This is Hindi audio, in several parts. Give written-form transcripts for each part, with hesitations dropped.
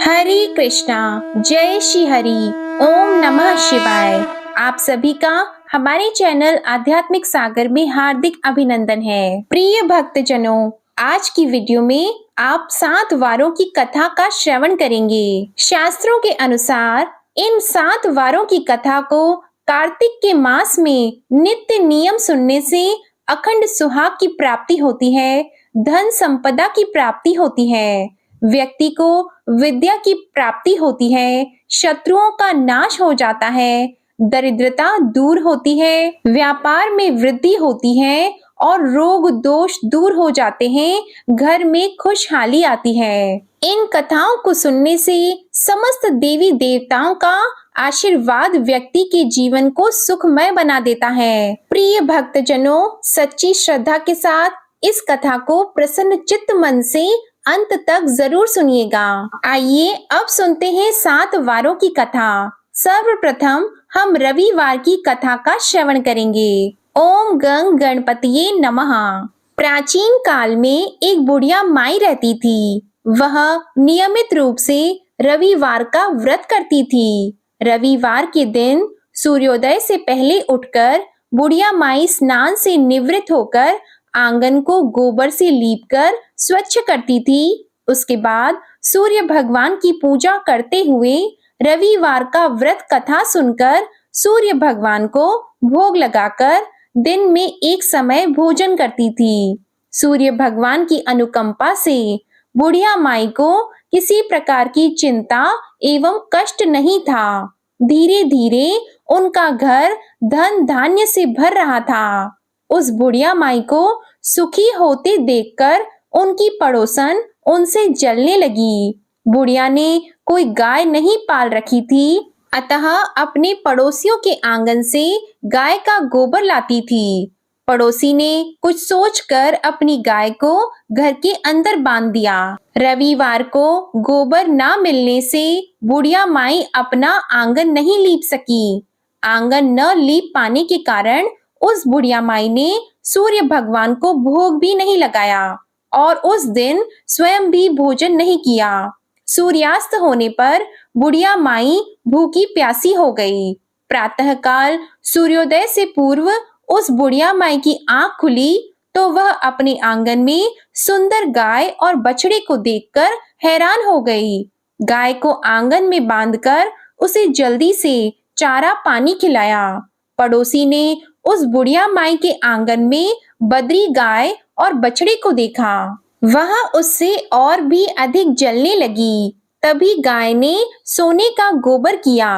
हरे कृष्णा। जय श्री हरि। ओम नमः शिवाय। आप सभी का हमारे चैनल आध्यात्मिक सागर में हार्दिक अभिनंदन है। प्रिय भक्तजनों, आज की वीडियो में आप 7 वारों की कथा का श्रवण करेंगे। शास्त्रों के अनुसार इन 7 वारों की कथा को कार्तिक के मास में नित्य नियम सुनने से अखंड सुहाग की प्राप्ति होती है, धन संपदा की प्राप्ति होती है, व्यक्ति को विद्या की प्राप्ति होती है, शत्रुओं का नाश हो जाता है, दरिद्रता दूर होती है, व्यापार में वृद्धि होती है और रोग दोष दूर हो जाते हैं, घर में खुशहाली आती है। इन कथाओं को सुनने से समस्त देवी देवताओं का आशीर्वाद व्यक्ति के जीवन को सुखमय बना देता है। प्रिय भक्तजनों, सच्ची श्रद्धा के साथ इस कथा को प्रसन्न चित्त मन से अंत तक जरूर सुनिएगा। आइए अब सुनते हैं 7 वारों की कथा। सर्वप्रथम हम रविवार की कथा का श्रवण करेंगे। ओम गंग गणपतिये नमः। प्राचीन काल में एक बुढ़िया माई रहती थी। वह नियमित रूप से रविवार का व्रत करती थी। रविवार के दिन सूर्योदय से पहले उठकर बुढ़िया माई स्नान से निवृत्त होकर आंगन को गोबर से लीपकर स्वच्छ करती थी। उसके बाद सूर्य भगवान की पूजा करते हुए रविवार का व्रत कथा सुनकर सूर्य भगवान को भोग लगाकर दिन में एक समय भोजन करती थी। सूर्य भगवान की अनुकंपा से बुढ़िया माई को किसी प्रकार की चिंता एवं कष्ट नहीं था। धीरे धीरे उनका घर धन धान्य से भर रहा था। उस बुढ़िया माई को सुखी होते देखकर उनकी पड़ोसन उनसे जलने लगी। बुढ़िया ने कोई गाय नहीं पाल रखी थी, अतः अपने पड़ोसियों के आंगन से गाय का गोबर लाती थी। पड़ोसी ने कुछ सोचकर अपनी गाय को घर के अंदर बांध दिया। रविवार को गोबर ना मिलने से बुढ़िया माई अपना आंगन नहीं लीप सकी। आंगन न लीप पाने के कारण उस बुढ़िया माई ने सूर्य भगवान को भोग भी नहीं लगाया और उस दिन स्वयं भी भोजन नहीं किया। सूर्यास्त होने पर बुढ़िया माई भूखी प्यासी हो गई। प्रातःकाल सूर्योदय से पूर्व उस बुढ़िया माई की आंख खुली तो वह अपने आंगन में सुंदर गाय और बछड़े को देखकर हैरान हो गई। गाय को आंगन में बांधकर उसे जल्दी से चारा पानी खिलाया। पड़ोसी ने उस बुढ़िया माई के आंगन में बदरी गाय और बछड़े को देखा। वह उससे और भी अधिक जलने लगी। तभी गाय ने सोने का गोबर किया।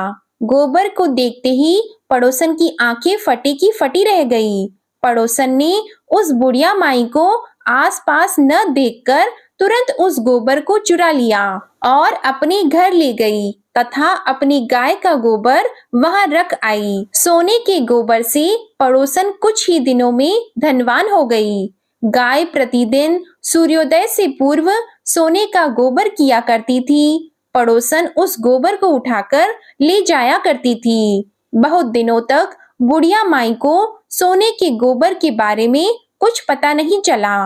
गोबर को देखते ही पड़ोसन की आंखें फटी की फटी रह गई। पड़ोसन ने उस बुढ़िया माई को आसपास न देखकर तुरंत उस गोबर को चुरा लिया और अपने घर ले गई तथा अपनी गाय का गोबर वहां रख आई। सोने के गोबर से पड़ोसन कुछ ही दिनों में धनवान हो गई। गाय प्रतिदिन सूर्योदय से पूर्व सोने का गोबर किया करती थी। पड़ोसन उस गोबर को उठाकर ले जाया करती थी। बहुत दिनों तक बुढ़िया माई को सोने के गोबर के बारे में कुछ पता नहीं चला।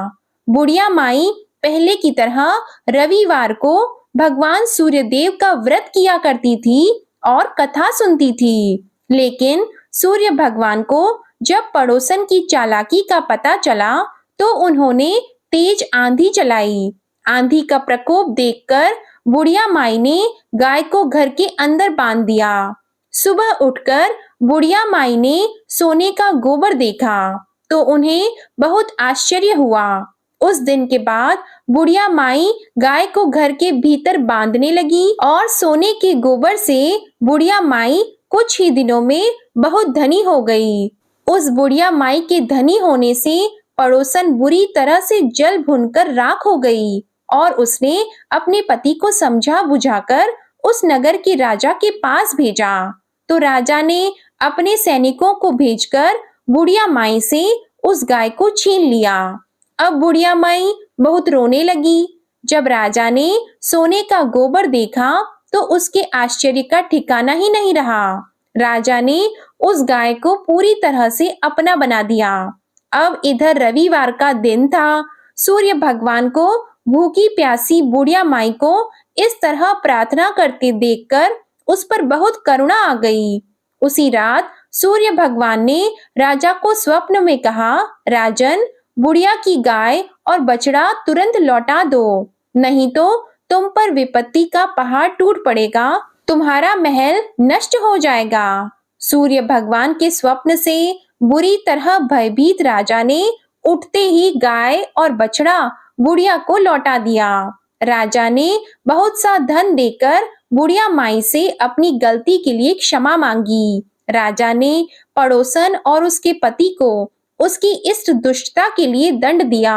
बुढ़िया माई पहले की तरह रविवार को भगवान सूर्यदेव का व्रत किया करती थी और कथा सुनती थी। लेकिन सूर्य भगवान को जब पड़ोसन की चालाकी का पता चला तो उन्होंने तेज आंधी चलाई। आंधी का प्रकोप देखकर बुढ़िया माई ने गाय को घर के अंदर बांध दिया। सुबह उठकर बुढ़िया माई ने सोने का गोबर देखा तो उन्हें बहुत आश्चर्य हुआ। उस दिन के बाद बुढ़िया माई गाय को घर के भीतर बांधने लगी और सोने के गोबर से बुढ़िया माई कुछ ही दिनों में बहुत धनी हो गई। उस बुढ़िया माई के धनी होने से पड़ोसन बुरी तरह से जल भुनकर राख हो गई और उसने अपने पति को समझा बुझाकर उस नगर के राजा के पास भेजा। तो राजा ने अपने सैनिकों को भेजकर बुढ़िया माई से उस गाय को छीन लिया। अब बुढ़िया माई बहुत रोने लगी। जब राजा ने सोने का गोबर देखा तो उसके आश्चर्य का ठिकाना ही नहीं रहा। राजा ने उस गाय को पूरी तरह से अपना बना दिया। अब इधर रविवार का दिन था। सूर्य भगवान को भूखी प्यासी बुढ़िया माई को इस तरह प्रार्थना करते देखकर उस पर बहुत करुणा आ गई। उसी रात सूर्य भगवान ने राजा को स्वप्न में कहा, राजन, बुढ़िया की गाय और बछड़ा तुरंत लौटा दो, नहीं तो तुम पर विपत्ति का पहाड़ टूट पड़ेगा, तुम्हारा महल नष्ट हो जाएगा। सूर्य भगवान के स्वप्न से बुरी तरह भयभीत राजा ने उठते ही गाय और बछड़ा बुढ़िया को लौटा दिया। राजा ने बहुत सा धन देकर बुढ़िया माई से अपनी गलती के लिए क्षमा मांगी। राजा ने पड़ोसन और उसके पति को उसकी इस दुष्टता के लिए दंड दिया।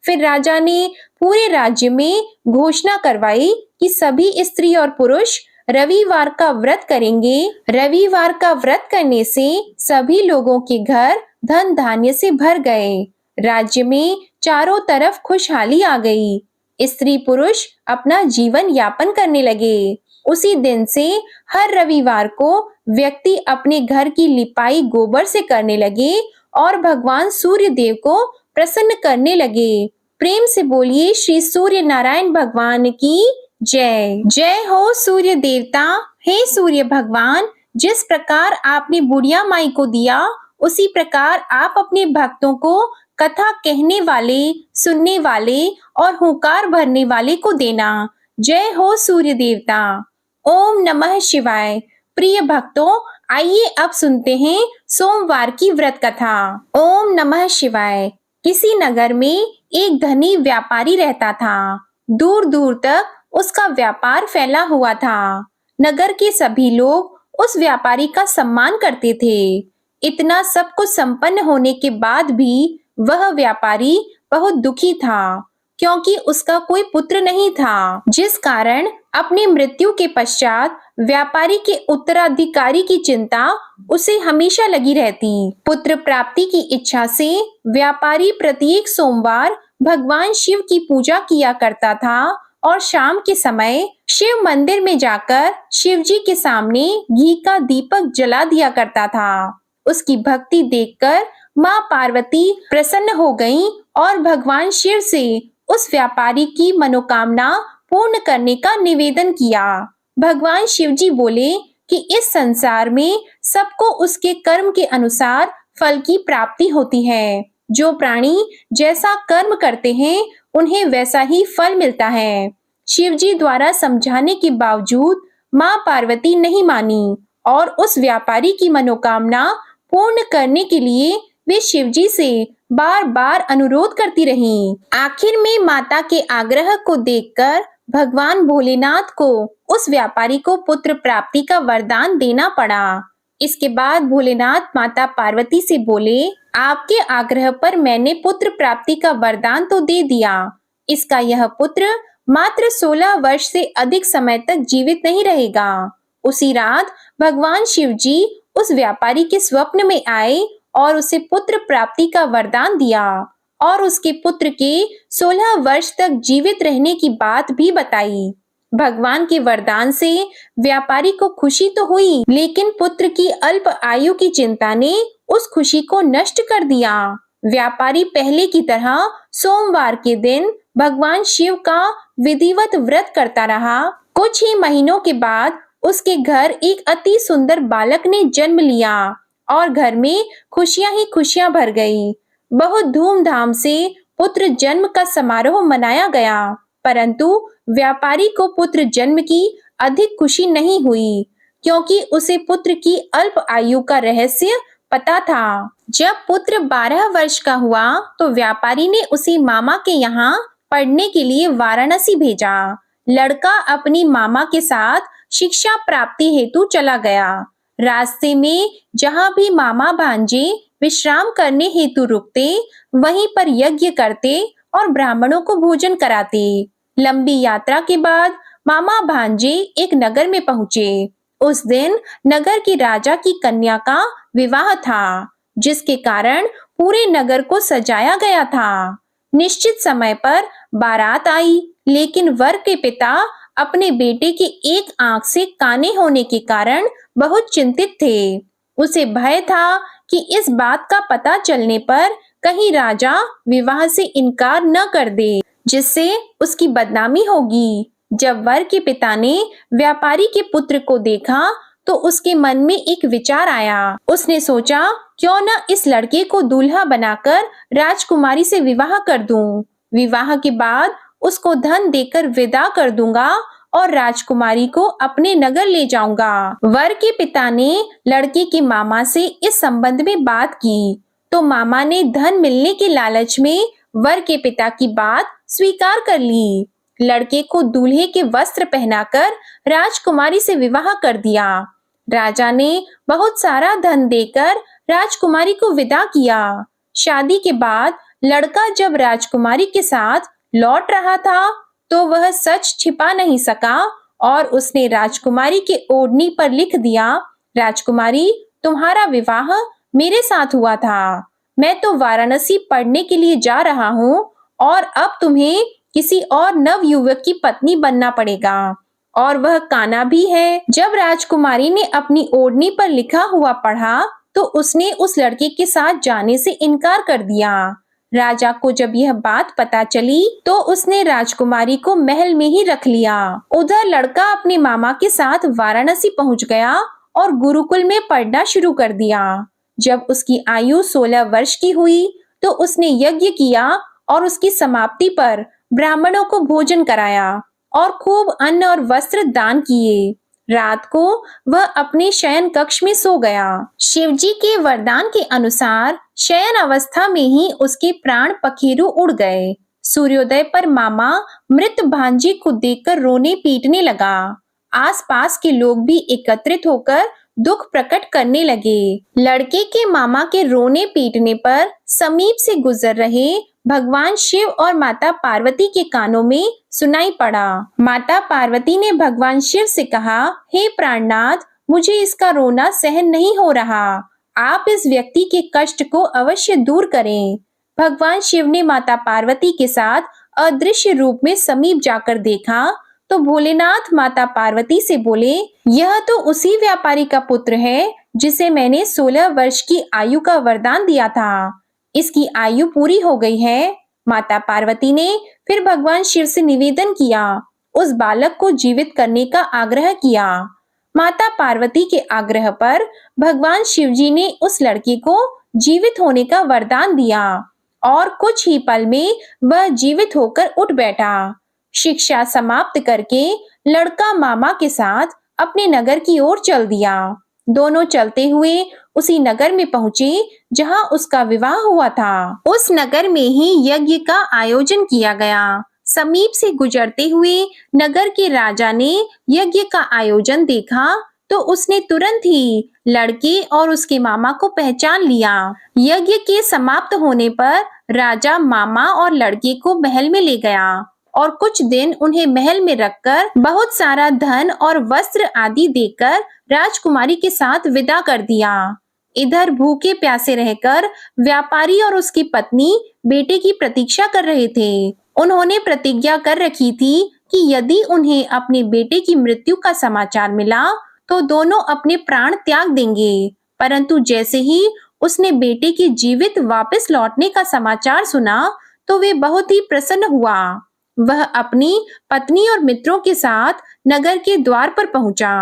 फिर राजा ने पूरे राज्य में घोषणा करवाई कि सभी स्त्री और पुरुष रविवार का व्रत करेंगे। रविवार का व्रत करने से सभी लोगों के घर धन धान्य से भर गए। राज्य में चारों तरफ खुशहाली आ गई। स्त्री पुरुष अपना जीवन यापन करने लगे। उसी दिन से हर रविवार को व्यक्ति अपने घर की लिपाई गोबर से करने लगे और भगवान सूर्य देव को प्रसन्न करने लगे। प्रेम से बोलिए श्री सूर्य नारायण भगवान की जय। जय हो सूर्य देवता। हे सूर्य भगवान, जिस प्रकार आपने बुढ़िया माई को दिया, उसी प्रकार आप अपने भक्तों को कथा कहने वाले, सुनने वाले और हुंकार भरने वाले को देना। जय हो सूर्य देवता। ओम नमः शिवाय। प्रिय भक्तों, आइए अब सुनते हैं सोमवार की व्रत कथा। ओम नमः शिवाय। किसी नगर में एक धनी व्यापारी रहता था। दूर दूर तक उसका व्यापार फैला हुआ था। नगर के सभी लोग उस व्यापारी का सम्मान करते थे। इतना सब कुछ संपन्न होने के बाद भी वह व्यापारी बहुत दुखी था, क्योंकि उसका कोई पुत्र नहीं था, जिस कारण अपनी मृत्यु के पश्चात व्यापारी के उत्तराधिकारी की चिंता उसे हमेशा लगी रहती। पुत्र प्राप्ति की इच्छा से व्यापारी प्रत्येक सोमवार भगवान शिव की पूजा किया करता था और शाम के समय शिव मंदिर में जाकर शिव जी के सामने घी का दीपक जला दिया करता था। उसकी भक्ति देखकर माँ पार्वती प्रसन्न हो गईं और भगवान शिव से उस व्यापारी की मनोकामना पूर्ण करने का निवेदन किया। भगवान शिव जी बोले कि इस संसार में सबको उसके कर्म के अनुसार फल की प्राप्ति होती है। जो प्राणी जैसा कर्म करते हैं उन्हें वैसा ही फल मिलता है। शिव जी द्वारा समझाने के बावजूद माँ पार्वती नहीं मानी और उस व्यापारी की मनोकामना पूर्ण करने के लिए वे शिव जी से बार बार अनुरोध करती रहीं। आखिर में माता के आग्रह को देखकर भगवान भोलेनाथ को उस व्यापारी को पुत्र प्राप्ति का वरदान देना पड़ा। इसके बाद भोलेनाथ माता पार्वती से बोले, आपके आग्रह पर मैंने पुत्र प्राप्ति का वरदान तो दे दिया। इसका यह पुत्र मात्र 16 वर्ष से अधिक समय तक जीवित नहीं रहेगा। उसी रात भगवान शिव जी उस व्यापारी के स्वप्न में आए और उसे पुत्र प्राप्ति का वरदान दिया और उसके पुत्र के 16 वर्ष तक जीवित रहने की बात भी बताई। भगवान के वरदान से व्यापारी को खुशी तो हुई, लेकिन पुत्र की अल्प आयु की चिंता ने उस खुशी को नष्ट कर दिया। व्यापारी पहले की तरह सोमवार के दिन भगवान शिव का विधिवत व्रत करता रहा। कुछ ही महीनों के बाद उसके घर एक अति सुंदर बालक ने जन्म लिया और घर में खुशियां ही खुशियां भर गई। बहुत धूमधाम से पुत्र जन्म का समारोह मनाया गया, परंतु व्यापारी को पुत्र जन्म की अधिक खुशी नहीं हुई, क्योंकि उसे पुत्र की अल्प आयु का रहस्य पता था। जब पुत्र 12 वर्ष का हुआ तो व्यापारी ने उसे मामा के यहाँ पढ़ने के लिए वाराणसी भेजा। लड़का अपनी मामा के साथ शिक्षा प्राप्ति हेतु चला गया। रास्ते में जहाँ भी मामा भांजे विश्राम करने हेतु रुकते, वहीं पर यज्ञ करते और ब्राह्मणों को भोजन कराते। लंबी यात्रा के बाद मामा भांजे एक नगर में पहुंचे। उस दिन नगर के राजा की कन्या का विवाह था, जिसके कारण पूरे नगर को सजाया गया था। निश्चित समय पर बारात आई, लेकिन वर के पिता अपने बेटे के एक आंख से काने होने के कारण बहुत चिंतित थे। उसे भय था कि इस बात का पता चलने पर कहीं राजा विवाह से इनकार न कर दे, जिससे उसकी बदनामी होगी। जब वर के पिता ने व्यापारी के पुत्र को देखा तो उसके मन में एक विचार आया। उसने सोचा, क्यों न इस लड़के को दूल्हा बनाकर राजकुमारी से विवाह कर दूं। विवाह के बाद उसको धन देकर विदा कर दूंगा और राजकुमारी को अपने नगर ले जाऊंगा। वर के पिता ने लड़के के मामा से इस संबंध में बात की, तो मामा ने धन मिलने के लालच में वर के पिता की बात स्वीकार कर ली। लड़के को दूल्हे के वस्त्र पहनाकर राजकुमारी से विवाह कर दिया। राजा ने बहुत सारा धन देकर राजकुमारी को विदा किया। शादी के बाद लड़का जब राजकुमारी के साथ लौट रहा था तो वह सच छिपा नहीं सका और उसने राजकुमारी के ओढ़नी पर लिख दिया, राजकुमारी, तुम्हारा विवाह मेरे साथ हुआ था। मैं तो वाराणसी पढ़ने के लिए जा रहा हूँ और अब तुम्हें किसी और नव युवक की पत्नी बनना पड़ेगा, और वह काना भी है। जब राजकुमारी ने अपनी ओढ़नी पर लिखा हुआ पढ़ा तो उसने उस लड़के के साथ जाने से इनकार कर दिया। राजा को जब यह बात पता चली तो उसने राजकुमारी को महल में ही रख लिया। उधर लड़का अपने मामा के साथ वाराणसी पहुंच गया और गुरुकुल में पढ़ना शुरू कर दिया। जब उसकी आयु 16 वर्ष की हुई तो उसने यज्ञ किया और उसकी समाप्ति पर ब्राह्मणों को भोजन कराया और खूब अन्न और वस्त्र दान किए। रात को वह अपने शयन कक्ष में सो गया। शिवजी के वरदान के अनुसार शयन अवस्था में ही उसके प्राण पखेरु उड़ गए। सूर्योदय पर मामा मृत भांजे को देखकर रोने पीटने लगा। आसपास के लोग भी एकत्रित होकर दुख प्रकट करने लगे। लड़के के मामा के रोने पीटने पर समीप से गुजर रहे भगवान शिव और माता पार्वती के कानों में सुनाई पड़ा। माता पार्वती ने भगवान शिव से कहा, हे प्राणनाथ, मुझे इसका रोना सहन नहीं हो रहा। आप इस व्यक्ति के कष्ट को अवश्य दूर करें। भगवान शिव ने माता पार्वती के साथ अदृश्य रूप में समीप जाकर देखा तो भोलेनाथ माता पार्वती से बोले, यह तो उसी व्यापारी का पुत्र है जिसे मैंने 16 वर्ष की आयु का वरदान दिया था। इसकी आयु पूरी हो गई है। माता पार्वती ने फिर भगवान शिव से निवेदन किया, उस बालक को जीवित करने का आग्रह किया। माता पार्वती के आग्रह पर भगवान शिवजी ने उस लड़के को जीवित होने का वरदान दिया और कुछ ही पल में वह जीवित होकर उठ बैठा। शिक्षा समाप्त करके लड़का मामा के साथ अपने नगर की ओर चल दिया। दोनों चलते हुए उसी नगर में पहुंचे जहां उसका विवाह हुआ था। उस नगर में ही यज्ञ का आयोजन किया गया। समीप से गुजरते हुए नगर के राजा ने यज्ञ का आयोजन देखा तो उसने तुरंत ही लड़के और उसके मामा को पहचान लिया। यज्ञ के समाप्त होने पर राजा मामा और लड़के को महल में ले गया और कुछ दिन उन्हें महल में रखकर बहुत सारा धन और वस्त्र आदि देकर राजकुमारी के साथ विदा कर दिया। इधर भूखे प्यासे रहकर व्यापारी और उसकी पत्नी बेटे की प्रतीक्षा कर रहे थे। उन्होंने प्रतिज्ञा कर रखी थी कि यदि उन्हें अपने बेटे की मृत्यु का समाचार मिला तो दोनों अपने प्राण त्याग देंगे। परंतु जैसे ही उसने बेटे के जीवित वापस लौटने का समाचार सुना तो वे बहुत ही प्रसन्न हुआ। वह अपनी पत्नी और मित्रों के साथ नगर के द्वार पर पहुंचा।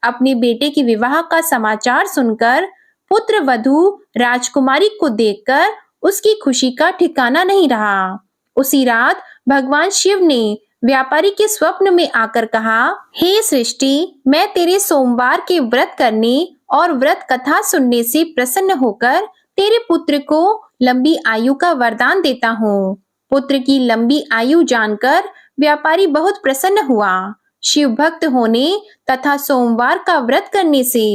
अपने बेटे के विवाह का समाचार सुनकर पुत्र वधू राजकुमारी को देखकर उसकी खुशी का ठिकाना नहीं रहा। उसी रात भगवान शिव ने व्यापारी के स्वप्न में आकर कहा, हे सृष्टि, मैं तेरे सोमवार के व्रत करने और व्रत कथा सुनने से प्रसन्न होकर तेरे पुत्र को लंबी आयु का वरदान देता हूँ। पुत्र की लंबी आयु जानकर व्यापारी बहुत प्रसन्न हुआ। शिव भक्त होने तथा सोमवार का व्रत करने से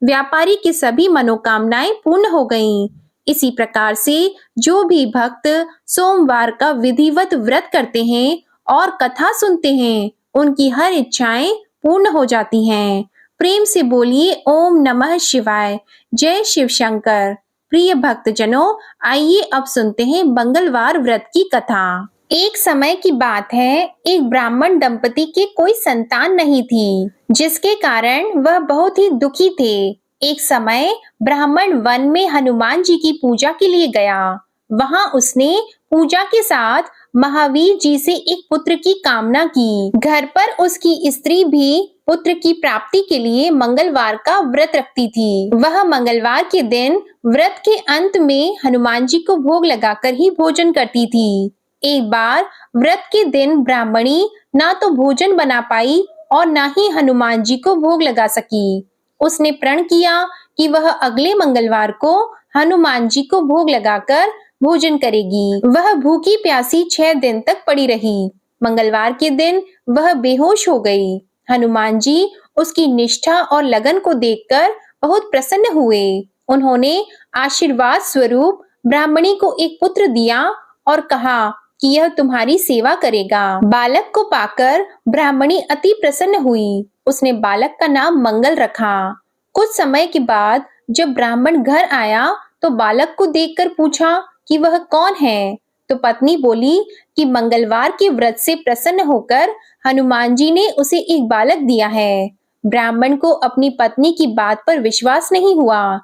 व्यापारी की सभी मनोकामनाएं पूर्ण हो गईं। इसी प्रकार से जो भी भक्त सोमवार का विधिवत व्रत करते हैं और कथा सुनते हैं, उनकी हर इच्छाएं पूर्ण हो जाती हैं। प्रेम से बोलिए ओम नमः शिवाय। जय शिव शंकर। प्रिय भक्तजनों, आइए अब सुनते हैं मंगलवार व्रत की कथा। एक समय की बात है, एक ब्राह्मण दंपति के कोई संतान नहीं थी, जिसके कारण वह बहुत ही दुखी थे। एक समय ब्राह्मण वन में हनुमान जी की पूजा के लिए गया। वहां उसने पूजा के साथ महावीर जी से एक पुत्र की कामना की। घर पर उसकी स्त्री भी पुत्र की प्राप्ति के लिए मंगलवार का व्रत रखती थी। वह मंगलवार के दिन व्रत के अंत में हनुमान जी को भोग लगाकर ही भोजन करती थी। एक बार व्रत के दिन ब्राह्मणी ना तो भोजन बना पाई और ना ही हनुमान जी को भोग लगा सकी। उसने प्रण किया कि वह अगले मंगलवार को हनुमान जी को भोग लगाकर भोजन करेगी। वह भूखी प्यासी 6 दिन तक पड़ी रही। मंगलवार के दिन वह बेहोश हो गई। हनुमान जी उसकी निष्ठा और लगन को देखकर बहुत प्रसन्न हुए। उन्होंने आशीर्वाद स्वरूप ब्राह्मणी को एक पुत्र दिया और कहा कि यह तुम्हारी सेवा करेगा। बालक को पाकर ब्राह्मणी अति प्रसन्न हुई। उसने बालक का नाम मंगल रखा। कुछ समय के बाद जब ब्राह्मण घर आया तो बालक को देखकर पूछा कि वह कौन है। तो पत्नी बोली कि मंगलवार के व्रत से प्रसन्न होकर हनुमान जी ने उसे एक बालक दिया है। ब्राह्मण को अपनी पत्नी की बात पर विश्वास नहीं हुआ।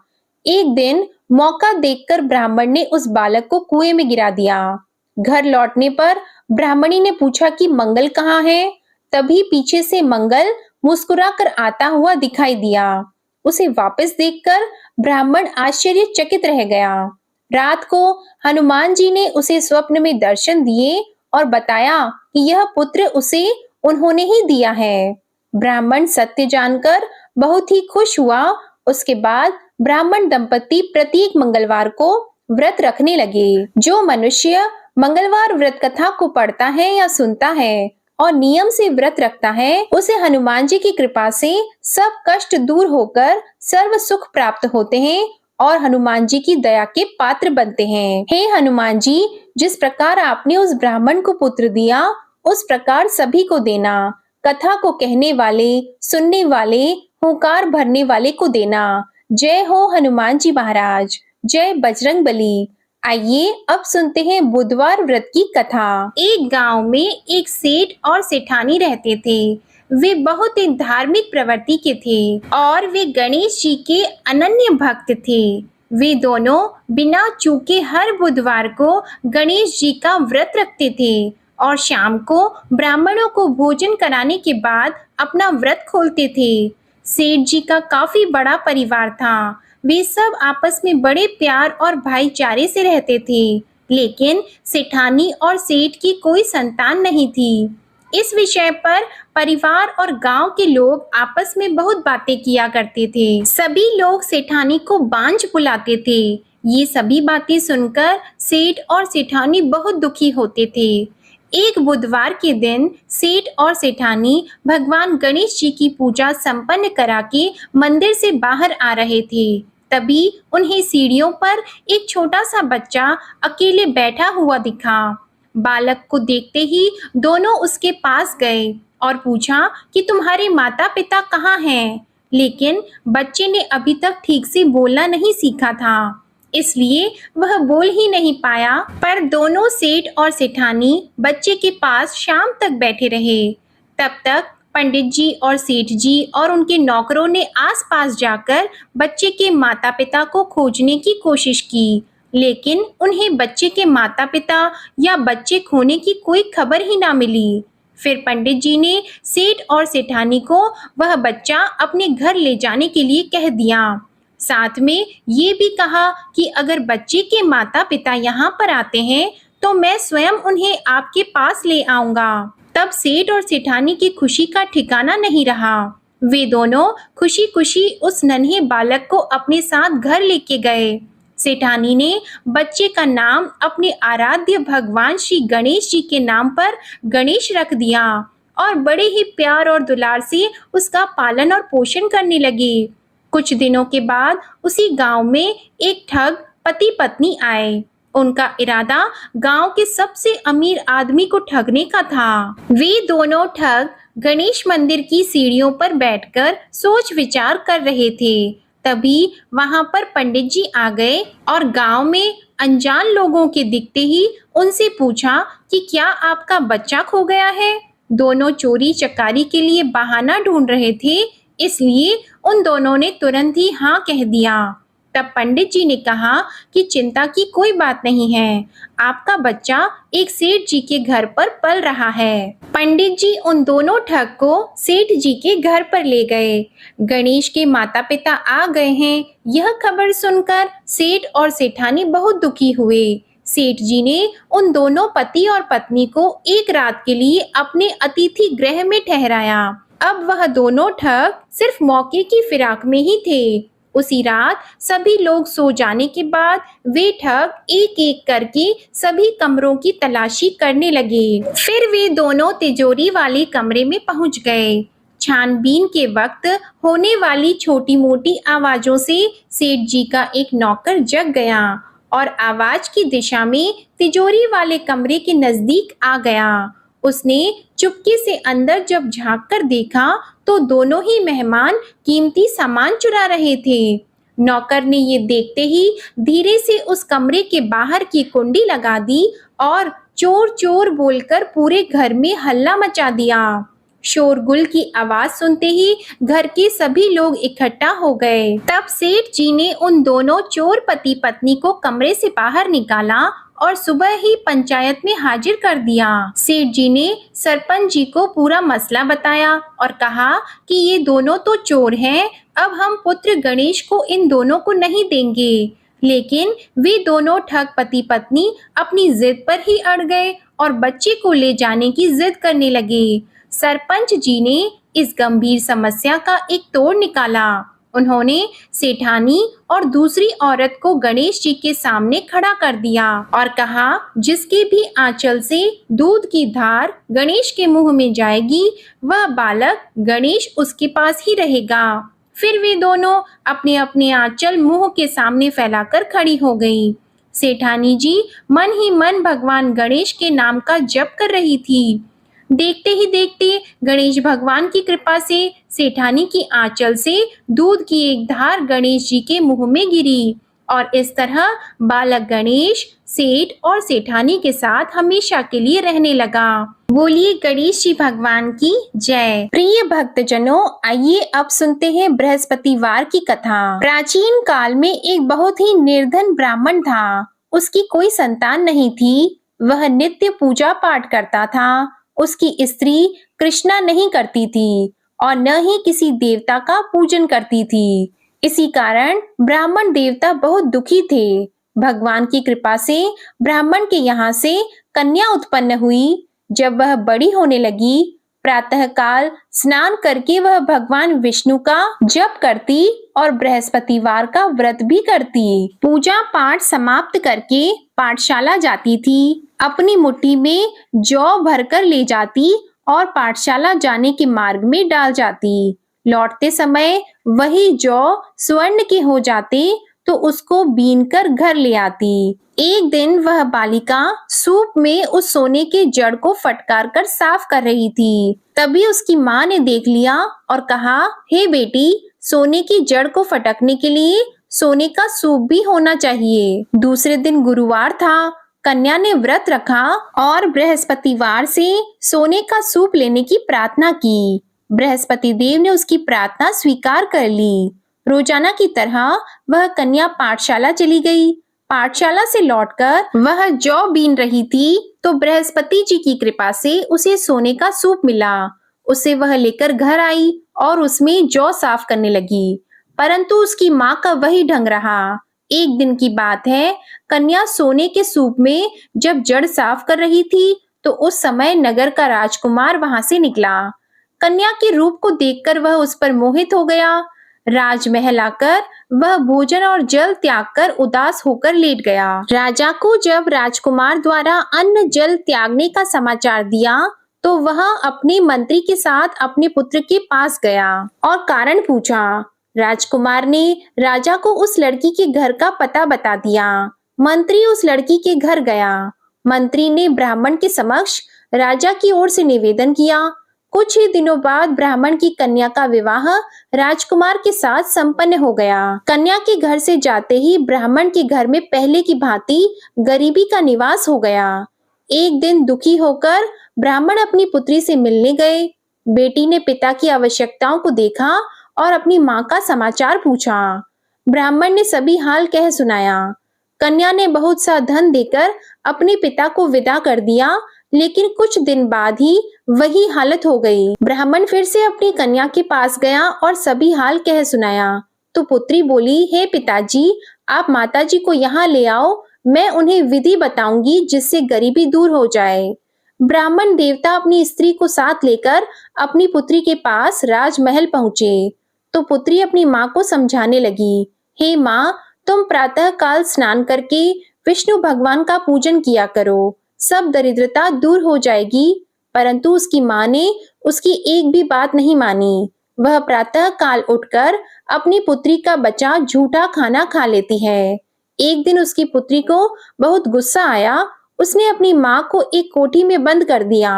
एक दिन मौका देखकर ब्राह्मण ने उस बालक को कुएं में गिरा दिया। घर लौटने पर ब्राह्मणी ने पूछा कि मंगल कहाँ है। तभी पीछे से मंगल मुस्कुराकर आता हुआ दिखाई दिया। उसे वापस देखकर ब्राह्मण आश्चर्यचकित रह गया। रात को हनुमान जी ने उसे स्वप्न में दर्शन दिए और बताया कि यह पुत्र उसे उन्होंने ही दिया है। ब्राह्मण सत्य जानकर बहुत ही खुश हुआ। उसके बाद ब्राह्मण दंपति प्रत्येक मंगलवार को व्रत रखने लगे। जो मनुष्य मंगलवार व्रत कथा को पढ़ता है या सुनता है और नियम से व्रत रखता है, उसे हनुमान जी की कृपा से सब कष्ट दूर होकर सर्व सुख प्राप्त होते हैं और हनुमान जी की दया के पात्र बनते हैं। हे हनुमान जी, जिस प्रकार आपने उस ब्राह्मण को पुत्र दिया, उस प्रकार सभी को देना। कथा को कहने वाले, सुनने वाले, हुंकार भरने वाले को देना। जय हो हनुमान जी महाराज। जय बजरंग बली। आइए अब सुनते हैं बुधवार व्रत की कथा। एक गांव में एक सेठ और सेठानी रहते थे। वे बहुत ही धार्मिक प्रवृत्ति के थे और वे गणेश जी के अनन्य भक्त थे। वे दोनों बिना चूके हर बुधवार को गणेश जी का व्रत रखते थे और शाम को ब्राह्मणों को भोजन कराने के बाद अपना व्रत खोलते थे। सेठ जी का काफी बड़ा परिवार था। वे सब आपस में बड़े प्यार और भाईचारे से रहते थे, लेकिन सेठानी और सेठ की कोई संतान नहीं थी। इस विषय पर परिवार और गांव के लोग आपस में बहुत बातें किया करते थे। सभी लोग सेठानी को बांझ बुलाते थे। ये सभी बातें सुनकर सेठ और सेठानी बहुत दुखी होते थे। एक बुधवार के दिन सेठ और सेठानी भगवान गणेश जी की पूजा संपन्न करा के मंदिर से बाहर आ रहे थे। तभी उन्हें सीढ़ियों पर एक छोटा सा बच्चा अकेले बैठा हुआ दिखा। बालक को देखते ही दोनों उसके पास गए और पूछा कि तुम्हारे माता पिता कहाँ हैं? लेकिन बच्चे ने अभी तक ठीक से बोलना नहीं सीखा था, इसलिए वह बोल ही नहीं पाया। पर दोनों सेठ और सेठानी बच्चे के पास शाम तक बैठे रहे। तब तक पंडित जी और सेठ जी और उनके नौकरों ने आसपास जाकर बच्चे के माता पिता को खोजने की कोशिश की, लेकिन उन्हें बच्चे के माता पिता या बच्चे खोने की कोई खबर ही ना मिली। फिर पंडित जी ने सेठ और सेठानी को वह बच्चा अपने घर ले जाने के लिए कह दिया। साथ में ये भी कहा कि अगर बच्चे के माता पिता यहाँ पर आते हैं तो मैं स्वयं उन्हें आपके पास ले आऊंगा। तब सेठ और सेठानी की खुशी का ठिकाना नहीं रहा। वे दोनों खुशी खुशी उस नन्हे बालक को अपने साथ घर लेके गए। सेठानी ने बच्चे का नाम अपने आराध्य भगवान श्री गणेश जी के नाम पर गणेश रख दिया और बड़े ही प्यार और दुलार से उसका पालन और पोषण करने लगे। कुछ दिनों के बाद उसी गांव में एक ठग पति पत्नी आए। उनका इरादा गांव के सबसे अमीर आदमी को ठगने का था। वे दोनों ठग गणेश मंदिर की सीढ़ियों पर बैठकर सोच विचार कर रहे थे। तभी वहां पर पंडित जी आ गए और गांव में अनजान लोगों के दिखते ही उनसे पूछा कि क्या आपका बच्चा खो गया है? दोनों चोरी चकारी के लिए बहाना ढूंढ रहे थे, इसलिए उन दोनों ने तुरंत ही हाँ कह दिया। तब पंडित जी ने कहा कि चिंता की कोई बात नहीं है, आपका बच्चा एक सेठ जी के घर पर पल रहा है। पंडित जी उन दोनों ठग को सेठ जी के घर पर ले गए। गणेश के माता पिता आ गए हैं, यह खबर सुनकर सेठ और सेठानी बहुत दुखी हुए। सेठ जी ने उन दोनों पति और पत्नी को एक रात के लिए अपने अतिथि गृह में ठहराया। अब वह दोनों ठग सिर्फ मौके की फिराक में ही थे। उसी रात सभी लोग सो जाने के बाद वे ठग एक एक करके सभी कमरों की तलाशी करने लगे। फिर वे दोनों तिजोरी वाले कमरे में पहुंच गए। छानबीन के वक्त होने वाली छोटी मोटी आवाजों से सेठ जी का एक नौकर जग गया और आवाज की दिशा में तिजोरी वाले कमरे के नजदीक आ गया। उसने चुपके से अंदर जब झांक कर देखा तो दोनों ही मेहमान कीमती सामान चुरा रहे थे। नौकर ने ये देखते ही धीरे से उस कमरे के बाहर की कुंडी लगा दी और चोर चोर बोलकर पूरे घर में हल्ला मचा दिया। शोरगुल की आवाज सुनते ही घर के सभी लोग इकट्ठा हो गए। तब सेठ जी ने उन दोनों चोर पति पत्नी को कमरे से बाहर निकाला और सुबह ही पंचायत में हाजिर कर दिया। सेठ जी ने सरपंच जी को पूरा मसला बताया और कहा कि ये दोनों तो चोर हैं, अब हम पुत्र गणेश को इन दोनों को नहीं देंगे। लेकिन वे दोनों ठग पति पत्नी अपनी जिद पर ही अड़ गए और बच्चे को ले जाने की जिद करने लगे। सरपंच जी ने इस गंभीर समस्या का एक तोड़ निकाला। उन्होंने सेठानी और दूसरी औरत को गणेश जी के सामने खड़ा कर दिया और कहा, जिसके भी आंचल से दूध की धार गणेश के मुंह में जाएगी, वह बालक गणेश उसके पास ही रहेगा। फिर वे दोनों अपने अपने आंचल मुंह के सामने फैलाकर खड़ी हो गईं। सेठानी जी मन ही मन भगवान गणेश के नाम का जप कर रही थी। देखते ही देखते गणेश भगवान की कृपा से सेठानी की आंचल से दूध की एक धार गणेश जी के मुंह में गिरी और इस तरह बालक गणेश सेठ और सेठानी के साथ हमेशा के लिए रहने लगा। बोलिए गणेश जी भगवान की जय। प्रिय भक्तजनों, आइए अब सुनते हैं बृहस्पतिवार की कथा। प्राचीन काल में एक बहुत ही निर्धन ब्राह्मण था। उसकी कोई संतान नहीं थी। वह नित्य पूजा पाठ करता था। उसकी स्त्री कृष्णा नहीं करती थी और न ही किसी देवता का पूजन करती थी। इसी कारण ब्राह्मण देवता बहुत दुखी थे। भगवान की कृपा से ब्राह्मण के यहाँ से कन्या उत्पन्न हुई। जब वह बड़ी होने लगी, प्रातःकाल स्नान करके वह भगवान विष्णु का जप करती और बृहस्पतिवार का व्रत भी करती। पूजा पाठ समाप्त करके पाठशाला जाती थी। अपनी मुट्ठी में जौ भरकर ले जाती और पाठशाला जाने के मार्ग में डाल जाती। लौटते समय वही जौ स्वर्ण के हो जाते तो उसको बीन कर घर ले आती। एक दिन वह बालिका सूप में उस सोने के जड़ को फटकार कर साफ कर रही थी। तभी उसकी माँ ने देख लिया और कहा, हे बेटी, सोने की जड़ को फटकने के लिए सोने का सूप भी होना चाहिए। दूसरे दिन गुरुवार था। कन्या ने व्रत रखा और बृहस्पतिवार से सोने का सूप लेने की प्रार्थना की। बृहस्पति देव ने उसकी प्रार्थना स्वीकार कर ली। रोजाना की तरह वह कन्या पाठशाला चली गई। पाठशाला से लौटकर वह जौ बीन रही थी तो बृहस्पति जी की कृपा से उसे सोने का सूप मिला। उसे वह लेकर घर आई और उसमें जौ साफ करने लगी, परंतु उसकी माँ का वही ढंग रहा। एक दिन की बात है, कन्या सोने के सूप में जब जड़ साफ कर रही थी तो उस समय नगर का राजकुमार वहां से निकला। कन्या के रूप को देखकर वह उस पर मोहित हो गया। राजमहल आकर वह भोजन और जल त्याग कर उदास होकर लेट गया। राजा को जब राजकुमार द्वारा अन्न जल त्यागने का समाचार दिया तो वह अपने मंत्री के साथ अपने पुत्र के पास गया और कारण पूछा। राजकुमार ने राजा को उस लड़की के घर का पता बता दिया। मंत्री उस लड़की के घर गया। मंत्री ने ब्राह्मण के समक्ष राजा की ओर से निवेदन किया। कुछ ही दिनों बाद ब्राह्मण की कन्या का विवाह राजकुमार के साथ संपन्न हो गया। कन्या के घर से जाते ही ब्राह्मण के घर में पहले की भांति गरीबी का निवास हो गया। एक दिन दुखी होकर ब्राह्मण अपनी पुत्री से मिलने गए। बेटी ने पिता की आवश्यकताओं को देखा और अपनी माँ का समाचार पूछा। ब्राह्मण ने सभी हाल कह सुनाया। कन्या ने बहुत सा धन देकर अपने पिता को विदा कर दिया, लेकिन कुछ दिन बाद ही वही हालत हो गई। ब्राह्मण फिर से अपनी कन्या के पास गया और सभी हाल कह सुनाया। तो पुत्री बोली, हे पिताजी, आप माताजी को यहाँ ले आओ, मैं उन्हें विधि बताऊंगी जिससे गरीबी दूर हो जाए। ब्राह्मण देवता अपनी स्त्री को साथ लेकर अपनी पुत्री के पास राजमहल पहुंचे। तो पुत्री अपनी माँ को समझाने लगी, हे माँ, तुम प्रातः काल स्नान करके विष्णु भगवान का पूजन किया करो, सब दरिद्रता दूर हो जाएगी। परंतु उसकी माँ ने उसकी एक भी बात नहीं मानी। वह प्रातः काल उठकर अपनी पुत्री का बचा झूठा खाना खा लेती है। एक दिन उसकी पुत्री को बहुत गुस्सा आया। उसने अपनी माँ को एक कोठी में बंद कर दिया।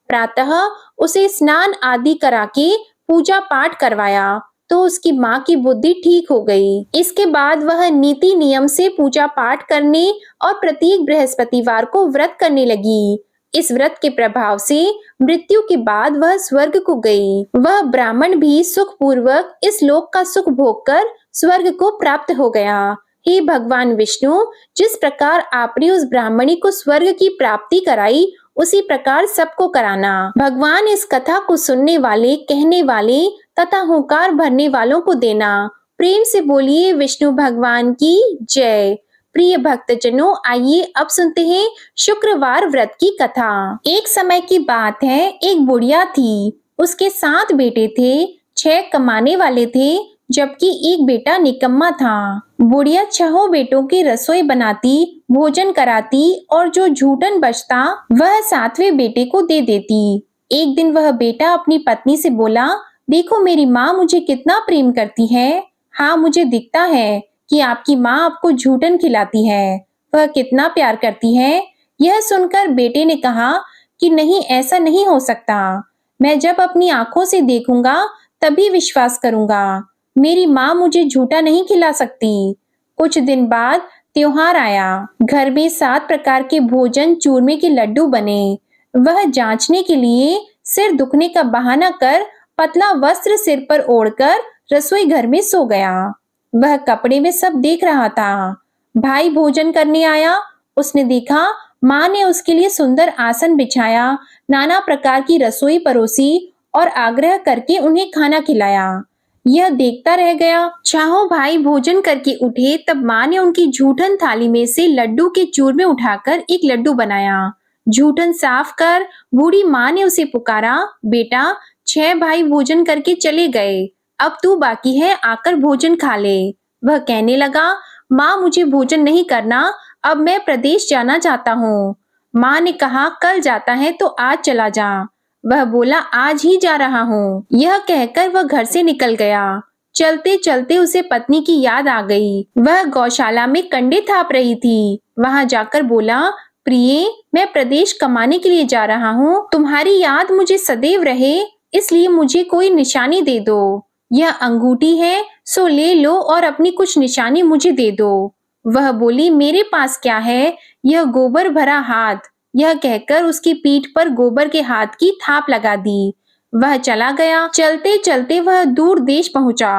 प्रातः उसे स्नान आदि करा के पूजा पाठ करवाया तो उसकी माँ की बुद्धि ठीक हो गई। इसके बाद वह नीति नियम से पूजा पाठ करने और प्रत्येक बृहस्पतिवार को व्रत करने लगी। इस व्रत के प्रभाव से मृत्यु के बाद वह स्वर्ग को गई। वह ब्राह्मण भी सुख पूर्वक इस लोक का सुख भोग कर स्वर्ग को प्राप्त हो गया। हे भगवान विष्णु, जिस प्रकार आपने उस ब्राह्मणी को स्वर्ग की प्राप्ति कराई, उसी प्रकार सबको कराना। भगवान इस कथा को सुनने वाले, कहने वाले तथा हुंकार भरने वालों को देना। प्रेम से बोलिए विष्णु भगवान की जय। प्रिय भक्तजनों, आइए अब सुनते हैं शुक्रवार व्रत की कथा। एक समय की बात है, एक बुढ़िया थी। उसके 7 बेटे थे, 6 कमाने वाले थे, जबकि एक बेटा निकम्मा था। बुढ़िया 6 बेटों की रसोई बनाती, भोजन कराती और जो झूठन बचता वह 7वें बेटे को दे देती। एक दिन वह बेटा अपनी पत्नी से बोला, देखो मेरी माँ मुझे कितना प्रेम करती है। हाँ, मुझे दिखता है कि आपकी माँ आपको झूठन खिलाती है। वह कितना प्यार करती है। यह सुनकर बेटे ने कहा कि नहीं, ऐसा नहीं हो सकता। मैं जब अपनी आंखों से देखूंगा तभी विश्वास करूंगा। मेरी माँ मुझे झूठा नहीं खिला सकती। कुछ दिन बाद त्योहार आया। घर में 7 प्रकार के भोजन, चूरमे के लड्डू बने। वह जांचने के लिए सिर दुखने का बहाना कर पतला वस्त्र सिर पर ओढ़कर रसोई घर में सो गया। वह कपड़े में सब देख रहा था। भाई भोजन करने आया। उसने देखा माँ ने उसके लिए सुंदर आसन बिछाया, नाना प्रकार की रसोई परोसी और आग्रह करके उन्हें खाना खिलाया। यह देखता रह गया। चारों भाई भोजन करके उठे तब माँ ने उनकी झूठन थाली में से लड्डू के चूरमे उठाकर एक लड्डू बनाया। झूठन साफ कर बूढ़ी माँ ने उसे पुकारा, बेटा 6 भाई भोजन करके चले गए, अब तू बाकी है, आकर भोजन खा ले। वह कहने लगा, माँ मुझे भोजन नहीं करना, अब मैं प्रदेश जाना चाहता हूँ। माँ ने कहा, कल जाता है तो आज चला जा। वह बोला, आज ही जा रहा हूँ। यह कहकर वह घर से निकल गया। चलते चलते उसे पत्नी की याद आ गई। वह गौशाला में कंडे थाप रही थी। वहां जाकर बोला, प्रिय, मैं प्रदेश कमाने के लिए जा रहा हूँ, तुम्हारी याद मुझे सदैव रहे, इसलिए मुझे कोई निशानी दे दो। यह अंगूठी है, सो ले लो और अपनी कुछ निशानी मुझे दे दो। वह बोली, मेरे पास क्या है, यह गोबर भरा हाथ। यह कहकर उसकी पीठ पर गोबर के हाथ की थाप लगा दी। वह चला गया। चलते चलते वह दूर देश पहुंचा।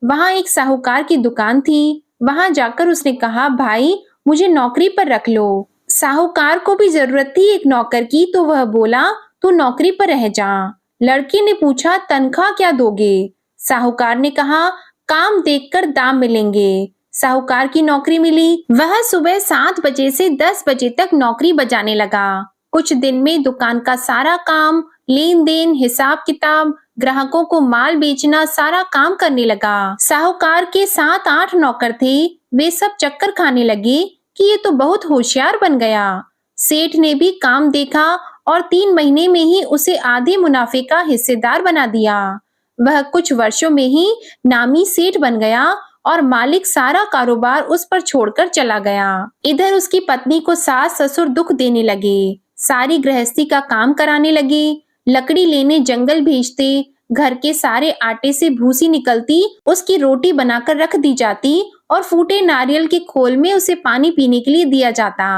वहां एक साहूकार की दुकान थी। वहां जाकर उसने कहा, भाई मुझे नौकरी पर रख लो। साहूकार को भी जरूरत थी एक नौकर की, तो वह बोला, तू नौकरी पर रह जा। लड़की ने पूछा, तनख्वाह क्या दोगे? साहूकार ने कहा, काम देखकर दाम मिलेंगे। साहूकार की नौकरी मिली। वह सुबह 7 बजे से 10 बजे तक नौकरी बजाने लगा। कुछ दिन में दुकान का सारा काम, लेन देन, हिसाब किताब, ग्राहकों को माल बेचना, सारा काम करने लगा। साहूकार के 7-8 नौकर थे। वे सब चक्कर खाने लगे कि ये तो बहुत होशियार बन गया। सेठ ने भी काम देखा और 3 महीने में ही उसे आधे मुनाफे का हिस्सेदार बना दिया। वह कुछ वर्षों में ही नामी सेठ बन गया और मालिक सारा कारोबार उस पर छोड़कर चला गया। इधर उसकी पत्नी को सास ससुर दुख देने लगे। सारी गृहस्थी का काम कराने लगे। लकड़ी लेने जंगल भेजते। घर के सारे आटे से भूसी निकलती, उसकी रोटी बनाकर रख दी जाती और फूटे नारियल के खोल में उसे पानी पीने के लिए दिया जाता।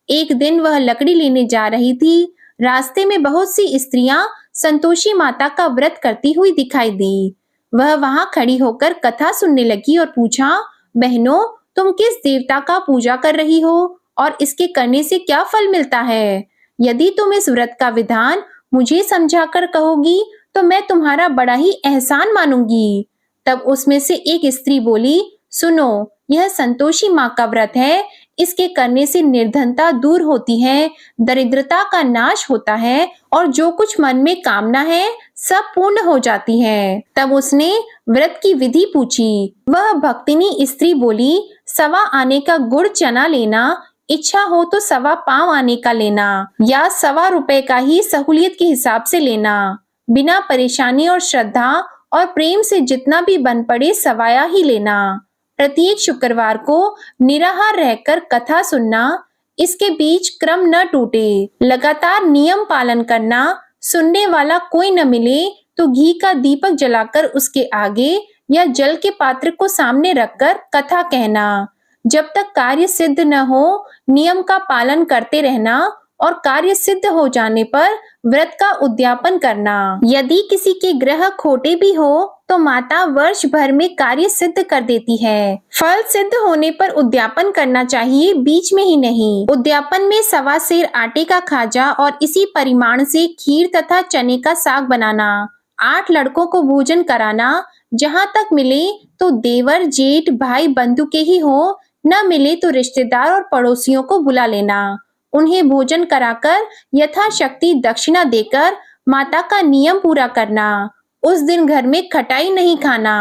एक दिन वह लकड़ी लेने जा रही थी। रास्ते में बहुत सी स्त्रियां संतोषी माता का व्रत करती हुई दिखाई दी। वह वहां खड़ी होकर कथा सुनने लगी और पूछा, बहनों, तुम किस देवता का पूजा कर रही हो और इसके करने से क्या फल मिलता है? यदि तुम इस व्रत का विधान मुझे समझाकर कहोगी तो मैं तुम्हारा बड़ा ही एहसान मानूंगी। तब उसमें से एक स्त्री बोली, सुनो, यह संतोषी माँ का व्रत है। इसके करने से निर्धनता दूर होती है, दरिद्रता का नाश होता है और जो कुछ मन में कामना है सब पूर्ण हो जाती है। तब उसने व्रत की विधि पूछी। वह भक्तिनी स्त्री बोली, 1.25 आने का गुड़ चना लेना, इच्छा हो तो 1.25 पाव आने का लेना या 1.25 रुपए का ही सहूलियत के हिसाब से लेना। बिना परेशानी और श्रद्धा और प्रेम से जितना भी बन पड़े सवाया ही लेना। प्रत्येक शुक्रवार को निराहार रहकर कथा सुनना, इसके बीच क्रम न टूटे, लगातार नियम पालन करना। सुनने वाला कोई न मिले तो घी का दीपक जलाकर उसके आगे या जल के पात्र को सामने रखकर कथा कहना। जब तक कार्य सिद्ध न हो नियम का पालन करते रहना और कार्य सिद्ध हो जाने पर व्रत का उद्यापन करना। यदि किसी के ग्रह खोटे भी हो तो माता वर्ष भर में कार्य सिद्ध कर देती है। फल सिद्ध होने पर उद्यापन करना चाहिए, बीच में ही नहीं। उद्यापन में 1.25 सेर आटे का खाजा और इसी परिमाण से खीर तथा चने का साग बनाना। 8 लड़कों को भोजन कराना। जहाँ तक मिले तो देवर जेठ भाई बंधु के ही हो, न मिले तो रिश्तेदार और पड़ोसियों को बुला लेना। उन्हें भोजन कराकर यथाशक्ति दक्षिणा देकर माता का नियम पूरा करना। उस दिन घर में खटाई नहीं खाना।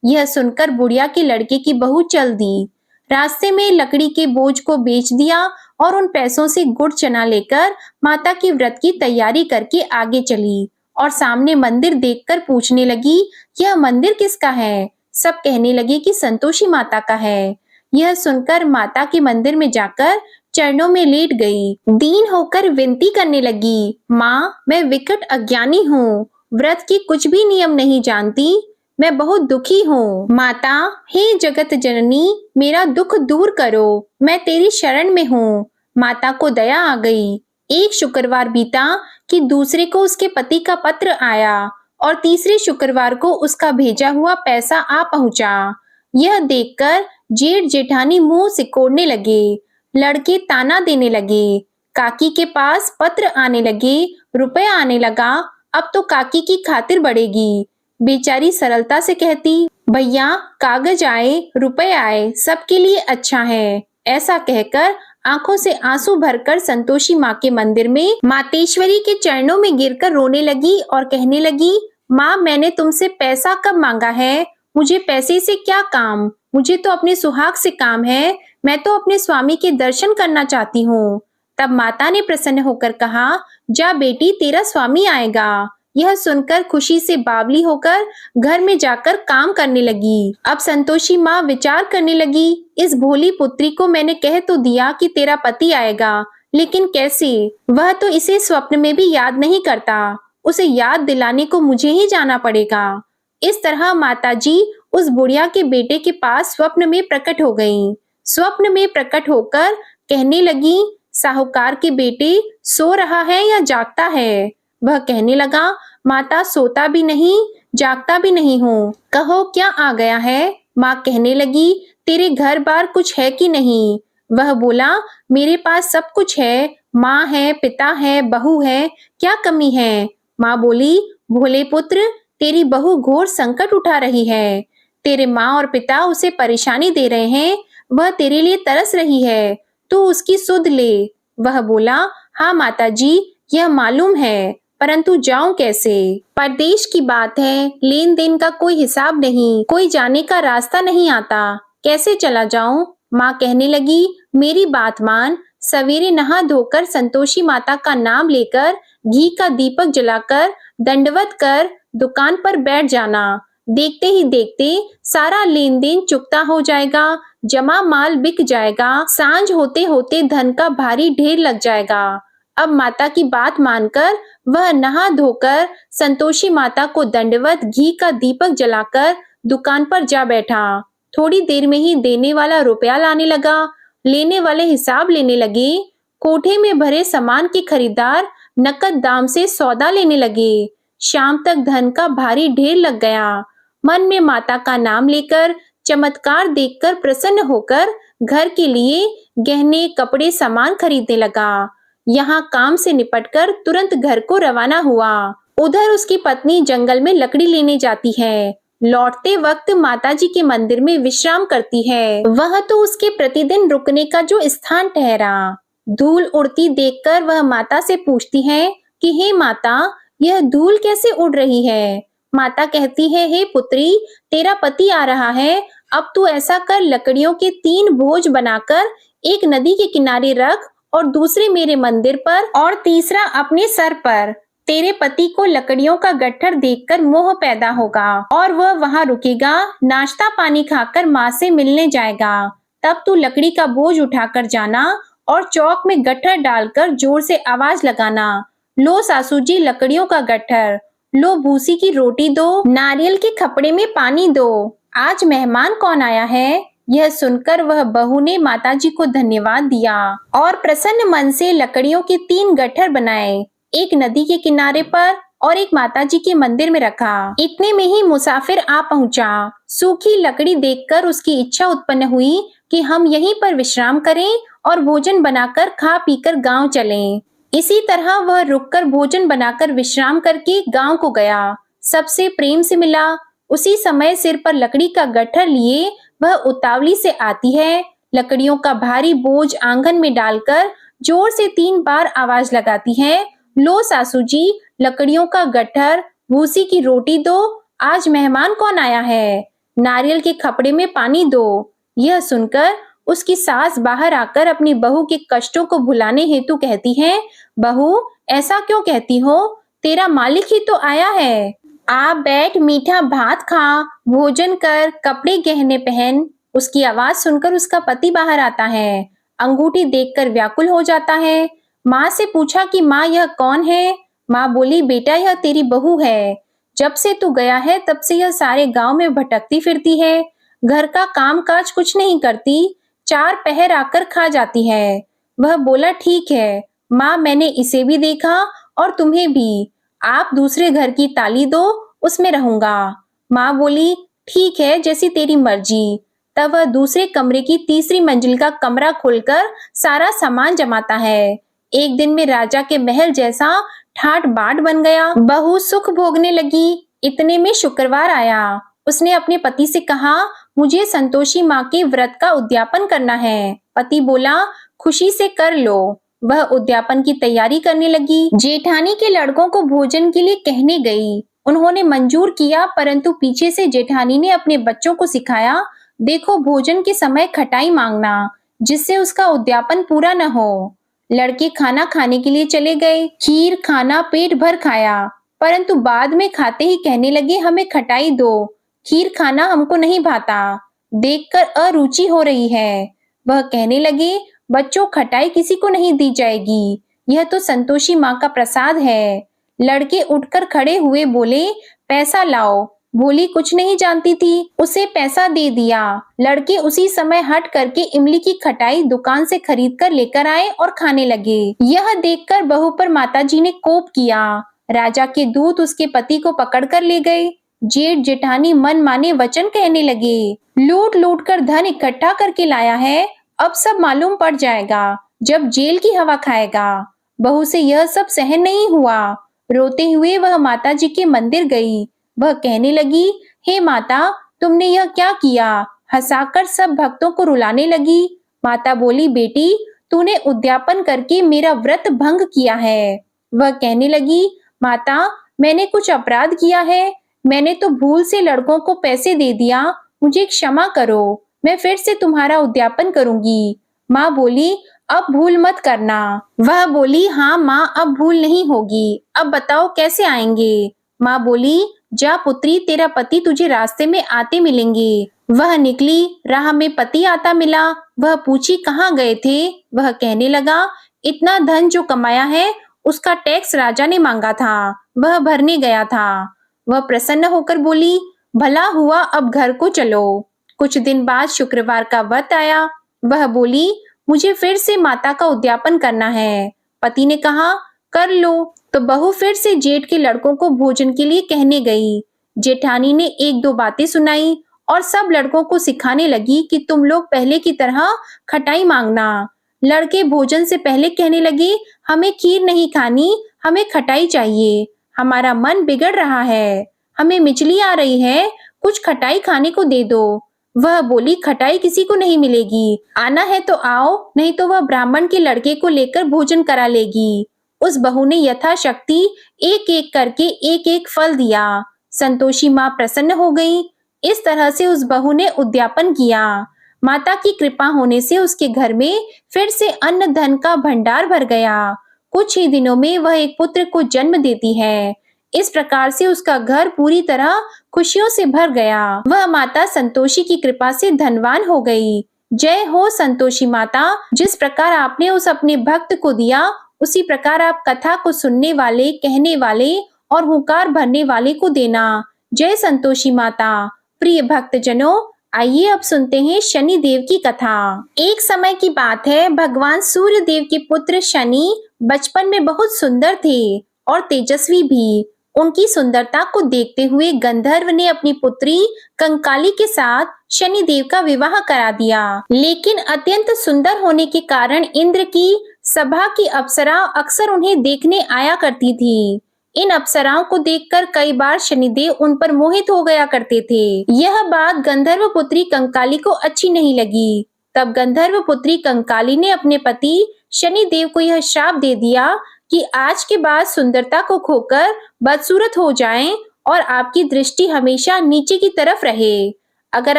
यह सुनकर बुढ़िया के लड़के की बहू चल दी। रास्ते में लकड़ी के बोझ को बेच दिया और उन पैसों से गुड़ चना लेकर माता की व्रत की तैयारी करके आगे चली और सामने मंदिर देखकर पूछने लगी, यह मंदिर किसका है? सब कहने लगे कि संतोषी माता का है। यह सुनकर माता के मंदिर में जाकर चरणों में लेट गई। दीन होकर विनती करने लगी, माँ, मैं विकट अज्ञानी हूँ, व्रत की कुछ भी नियम नहीं जानती, मैं बहुत दुखी हूँ। माता, हे जगत जननी, मेरा दुख दूर करो, मैं तेरी शरण में हूँ। माता को दया आ गई। एक शुक्रवार बीता कि दूसरे को उसके पति का पत्र आया और तीसरे शुक्रवार को उसका भेजा हुआ पैसा आ पहुंचा। यह देखकर जेठ जेठानी मुंह सिकोड़ने लगे। लड़के ताना देने लगे। काकी के पास पत्र आने लगे, रुपया आने लगा, अब तो काकी की खातिर बढ़ेगी। बेचारी सरलता से कहती, भैया, कागज आए, रुपए आए, सबके लिए अच्छा है। ऐसा कहकर आंखों से आंसू भरकर संतोषी माँ के मंदिर में मातेश्वरी के चरणों में गिरकर रोने लगी और कहने लगी, माँ, मैंने तुमसे पैसा कब मांगा है? मुझे पैसे से क्या काम? मुझे तो अपने सुहाग से काम है। मैं तो अपने स्वामी के दर्शन करना चाहती हूँ। तब माता ने प्रसन्न होकर कहा, जा बेटी, तेरा स्वामी आएगा। यह सुनकर खुशी से बावली होकर घर में जाकर काम करने लगी। अब संतोषी माँ विचार करने लगी, इस भोली पुत्री को मैंने कह तो दिया कि तेरा पति आएगा, लेकिन कैसे? वह तो इसे स्वप्न में भी याद नहीं करता। उसे याद दिलाने को मुझे ही जाना पड़ेगा। इस तरह माताजी उस बुढ़िया के बेटे के पास स्वप्न में प्रकट हो गईं। स्वप्न में प्रकट होकर कहने लगी, साहूकार के बेटे सो रहा है या जागता है? वह कहने लगा, माता, सोता भी नहीं, जागता भी नहीं हूँ, कहो क्या आ गया है? माँ कहने लगी, तेरे घर बार कुछ है कि नहीं? वह बोला, मेरे पास सब कुछ है, माँ है, पिता है, बहू है, क्या कमी है? माँ बोली, भोले पुत्र, तेरी बहू घोर संकट उठा रही है। तेरे माँ और पिता उसे परेशानी दे रहे हैं, वह तेरे लिए तरस रही है, तू उसकी सुध ले। वह बोला, हाँ माताजी, यह मालूम है, परंतु जाऊं कैसे? परदेश की बात है, लेन देन का कोई हिसाब नहीं, कोई जाने का रास्ता नहीं आता, कैसे चला जाऊं? माँ कहने लगी, मेरी बात मान, सवेरे नहा धोकर संतोषी माता का नाम लेकर घी का दीपक जलाकर दंडवत कर दुकान पर बैठ जाना। देखते ही देखते सारा लेन देन चुकता हो जाएगा, जमा माल बिक जाएगा, सांझ होते होते धन का भारी ढेर लग जाएगा। अब माता की बात मानकर वह नहा धोकर संतोषी माता को दंडवत घी का दीपक जलाकर दुकान पर जा बैठा। थोड़ी देर में ही देने वाला रुपया लाने लगा, लेने वाले हिसाब लेने लगे। कोठे में भरे सामान के खरीदार नकद दाम से सौदा लेने लगे। शाम तक धन का भारी ढेर लग गया। मन में माता का नाम लेकर चमत्कार देखकर प्रसन्न होकर घर के लिए गहने, कपड़े, सामान खरीदने लगा। यहाँ काम से निपटकर तुरंत घर को रवाना हुआ। उधर उसकी पत्नी जंगल में लकड़ी लेने जाती है। लौटते वक्त माताजी के मंदिर में विश्राम करती है। वह तो उसके प्रतिदिन रुकने का जो स्थान ठहरा। धूल उड़ती देखकर वह माता से पूछती है कि हे माता, यह धूल कैसे उड़ रही है? माता कहती है, हे पुत्री, तेरा पति आ रहा है। अब तू ऐसा कर, लकड़ियों के 3 बोझ बनाकर एक नदी के किनारे रख और दूसरे मेरे मंदिर पर और तीसरा अपने सर पर। तेरे पति को लकड़ियों का गट्ठर देखकर मोह पैदा होगा और वह वहां रुकेगा, नाश्ता पानी खाकर माँ से मिलने जाएगा। तब तू लकड़ी का बोझ उठाकर जाना और चौक में गट्ठर डालकर जोर से आवाज लगाना, लो सासू जी लकड़ियों का गट्ठर, लो भूसी की रोटी दो, नारियल के खपड़े में पानी दो, आज मेहमान कौन आया है? यह सुनकर वह बहू ने माताजी को धन्यवाद दिया और प्रसन्न मन से लकड़ियों के 3 गट्ठर बनाए, एक नदी के किनारे पर और एक माताजी के मंदिर में रखा। इतने में ही मुसाफिर आ पहुंचा। सूखी लकड़ी देखकर उसकी इच्छा उत्पन्न हुई कि हम यहीं पर विश्राम करें और भोजन बनाकर खा पीकर गांव चलें। इसी तरह वह रुककर भोजन बनाकर विश्राम करके गांव को गया। सबसे प्रेम से मिला। उसी समय सिर पर लकड़ी का गट्ठर लिए वह उतावली से आती है। लकड़ियों का भारी बोझ आंगन में डालकर जोर से 3 बार आवाज लगाती है, लो सासू जी लकड़ियों का गट्ठर, भूसी की रोटी दो, आज मेहमान कौन आया है? नारियल के खपड़े में पानी दो। यह सुनकर उसकी सास बाहर आकर अपनी बहू के कष्टों को भुलाने हेतु कहती है, बहू ऐसा क्यों कहती हो? तेरा मालिक ही तो आया है। आ बैठ, मीठा भात खा, भोजन कर, कपड़े गहने पहन। उसकी आवाज सुनकर उसका पति बाहर आता है। अंगूठी देखकर व्याकुल हो जाता है। माँ से पूछा कि माँ यह कौन है? माँ बोली, बेटा यह तेरी बहू है। जब से तू गया है तब से यह सारे गांव में भटकती फिरती है। घर का काम काज कुछ नहीं करती, 4 पहर आकर खा जाती है। वह बोला, ठीक है माँ, मैंने इसे भी देखा और तुम्हें भी। आप दूसरे घर की ताली दो, उसमें रहूंगा। माँ बोली, ठीक है जैसी तेरी मर्जी। तब वह दूसरे कमरे की तीसरी मंजिल का कमरा खोलकर सारा सामान जमाता है। एक दिन में राजा के महल जैसा ठाट बाट बन गया। बहू सुख भोगने लगी। इतने में शुक्रवार आया। उसने अपने पति से कहा, मुझे संतोषी माँ के व्रत का उद्यापन करना है। पति बोला, खुशी से कर लो। वह उद्यापन की तैयारी करने लगी। जेठानी के लड़कों को भोजन के लिए कहने गई। उन्होंने मंजूर किया, परंतु पीछे से जेठानी ने अपने बच्चों को सिखाया, देखो भोजन के समय खटाई मांगना, जिससे उसका उद्यापन पूरा न हो। लड़के खाना खाने के लिए चले गए। खीर खाना पेट भर खाया, परंतु बाद में खाते ही कहने लगे, हमें खटाई दो, खीर खाना हमको नहीं भाता, देखकर अरुचि हो रही है। वह कहने लगे, बच्चों खटाई किसी को नहीं दी जाएगी, यह तो संतोषी माँ का प्रसाद है। लड़के उठकर खड़े हुए, बोले, पैसा लाओ। भोली कुछ नहीं जानती थी, उसे पैसा दे दिया। लड़के उसी समय हट करके इमली की खटाई दुकान से खरीद कर लेकर आए और खाने लगे। यह देखकर बहू पर माताजी ने कोप किया। राजा के दूत उसके पति को पकड़कर ले गए। जेठ जेठानी मन माने वचन कहने लगे, लूट लूट कर धन इकट्ठा करके लाया है, अब सब मालूम पड़ जाएगा जब जेल की हवा खाएगा। बहू से यह सब सहन नहीं हुआ। रोते हुए वह माताजी के मंदिर गई। वह कहने लगी, हे माता, तुमने यह क्या किया? हंसाकर सब भक्तों को रुलाने लगी। माता बोली, बेटी तूने उद्यापन करके मेरा व्रत भंग किया है। वह कहने लगी, माता मैंने कुछ अपराध किया है, मैंने तो भूल से लड़कों को पैसे दे दिया, मुझे क्षमा करो, मैं फिर से तुम्हारा उद्यापन करूंगी। माँ बोली, अब भूल मत करना। वह बोली, हाँ माँ अब भूल नहीं होगी, अब बताओ कैसे आएंगे? माँ बोली, जा पुत्री, तेरा पति तुझे रास्ते में आते मिलेंगे। वह निकली, राह में पति आता मिला। वह पूछी, कहाँ गए थे? वह कहने लगा, इतना धन जो कमाया है उसका टैक्स राजा ने मांगा था, वह भरने गया था। वह प्रसन्न होकर बोली, भला हुआ, अब घर को चलो। कुछ दिन बाद शुक्रवार का व्रत आया। वह बोली, मुझे फिर से माता का उद्यापन करना है। पति ने कहा, कर लो। तो बहू फिर से जेठ के लड़कों को भोजन के लिए कहने गई। जेठानी ने 1-2 बातें सुनाई और सब लड़कों को सिखाने लगी कि तुम लोग पहले की तरह खटाई मांगना। लड़के भोजन से पहले कहने लगे, हमें खीर नहीं खानी, हमें खटाई चाहिए, हमारा मन बिगड़ रहा है, हमें मिचली आ रही है, कुछ खटाई खाने को दे दो। वह बोली, खटाई किसी को नहीं मिलेगी, आना है तो आओ, नहीं तो वह ब्राह्मण के लड़के को लेकर भोजन करा लेगी। उस बहू ने यथाशक्ति एक एक करके एक एक फल दिया। संतोषी माँ प्रसन्न हो गई। इस तरह से उस बहू ने उद्यापन किया। माता की कृपा होने से उसके घर में फिर से अन्न धन का भंडार भर गया। कुछ ही दिनों में वह एक पुत्र को जन्म देती है। इस प्रकार से उसका घर पूरी तरह खुशियों से भर गया। वह माता संतोषी की कृपा से धनवान हो गई। जय हो संतोषी माता, जिस प्रकार आपने उस अपने भक्त को दिया, उसी प्रकार आप कथा को सुनने वाले, कहने वाले और हुंकार भरने वाले को देना। जय संतोषी माता। प्रिय भक्तजनों, आइए अब सुनते हैं शनि देव की कथा। एक समय की बात है, भगवान सूर्य देव के पुत्र शनि बचपन में बहुत सुंदर थे और तेजस्वी भी। उनकी सुंदरता को देखते हुए गंधर्व ने अपनी पुत्री कंकाली के साथ शनि देव का विवाह करा दिया। लेकिन अत्यंत सुंदर होने के कारण इंद्र की सभा की अप्सरा अक्सर उन्हें देखने आया करती थी। इन अप्सराओं को देखकर कई बार शनिदेव उन पर मोहित हो गया करते थे। यह बात गंधर्व पुत्री कंकाली को अच्छी नहीं लगी। तब गंधर्व पुत्री कंकाली ने अपने पति शनिदेव को यह श्राप दे दिया कि आज के बाद सुंदरता को खोकर बदसूरत हो जाएं और आपकी दृष्टि हमेशा नीचे की तरफ रहे। अगर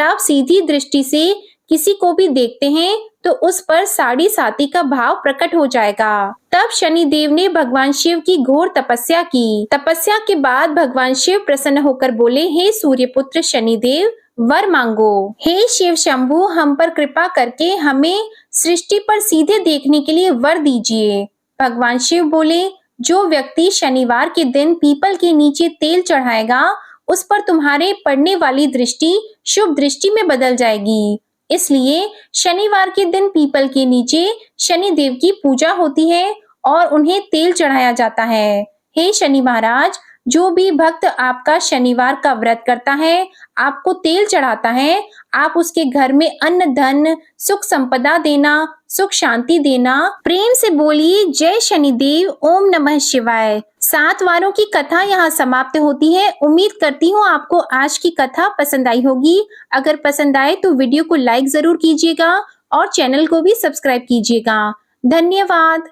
आप सीधी दृष्टि से किसी को भी देखते हैं तो उस पर साड़ी साती का भाव प्रकट हो जाएगा। तब शनिदेव ने भगवान शिव की घोर तपस्या की। तपस्या के बाद भगवान शिव प्रसन्न होकर बोले, हे सूर्यपुत्र शनिदेव, वर मांगो। हे शिव शंभु, हम पर कृपा करके हमें सृष्टि पर सीधे देखने के लिए वर दीजिए। भगवान शिव बोले, जो व्यक्ति शनिवार के दिन पीपल के नीचे तेल चढ़ाएगा, उस पर तुम्हारे पड़ने वाली दृष्टि शुभ दृष्टि में बदल जाएगी। इसलिए शनिवार के दिन पीपल के नीचे शनि देव की पूजा होती है और उन्हें तेल चढ़ाया जाता है। हे शनि महाराज, जो भी भक्त आपका शनिवार का व्रत करता है, आपको तेल चढ़ाता है, आप उसके घर में अन्न धन सुख संपदा देना, सुख शांति देना। प्रेम से बोलिए जय शनिदेव, ओम नमः शिवाय। 7 वारों की कथा यहाँ समाप्त होती है। उम्मीद करती हूँ आपको आज की कथा पसंद आई होगी। अगर पसंद आए तो वीडियो को लाइक जरूर कीजिएगा और चैनल को भी सब्सक्राइब कीजिएगा। धन्यवाद।